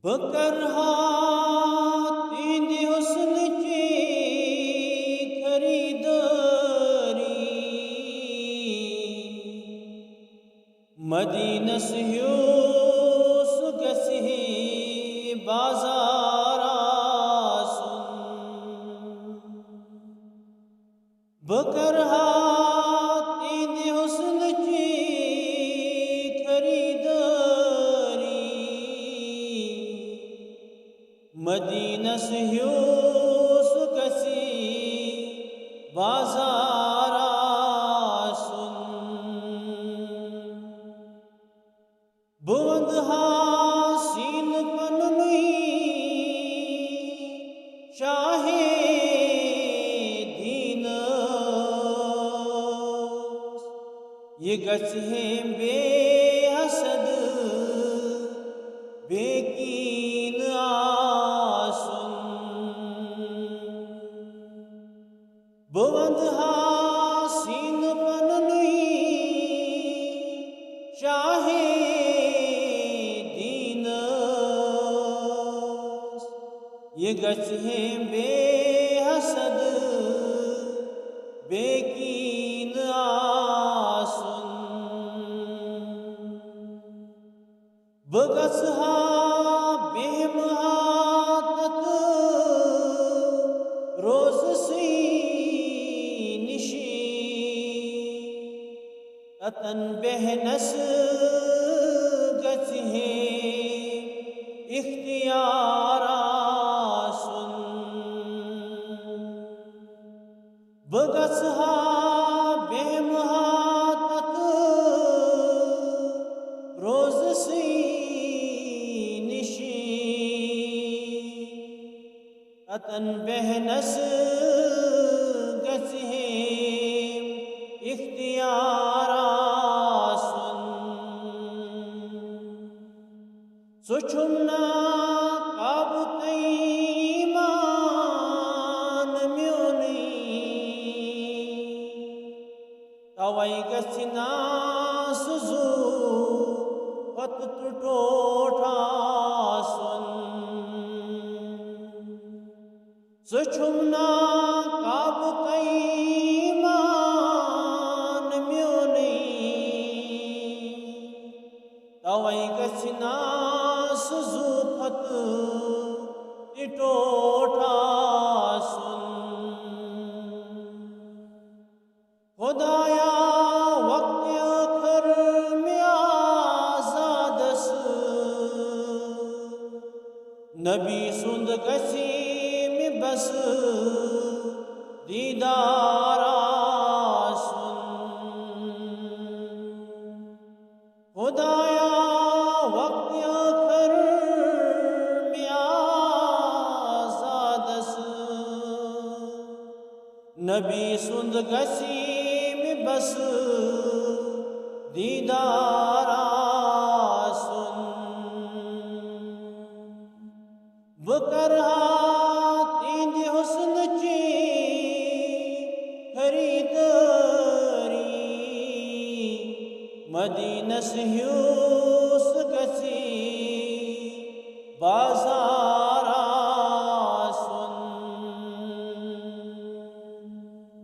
बकरहा तींदी हुस्न की खरीदारी मदीनस ह्यूस गसी बाजारा सुन बकरहा तींदी हुस्न की मदीनस ह्यूस कसी बाजारा सुन बुवंद हासीन पनुई शाहे दीन ये गच है बेहसद बेकीन बुवंद हासीन पनुई शाहे दीन ये गच है बेहसद बेकीन आसुन बगस हा बेहमात रोज सी तन बहनस गच है इख्तियारा सुन बगस हा बेमहातत रोज सी निशी तन बहनस गच है इख्तियारा सुछुमना काब ईमान म्योनी तवई गसिना सुजू पत टोठा सुन सुछुमना काब ईमान म्योनी तवई गसिना सुजूफत टोठा सुन खुदाया वक्त आखिर में आजादस नबी सुंद गसी में बस दीदारा सुन खुदाया वक्त नबी सुंद गसी में बस दीदारा सुन बकरहा तींदी हुस्न की खरीदारी मदीनस ह्यूस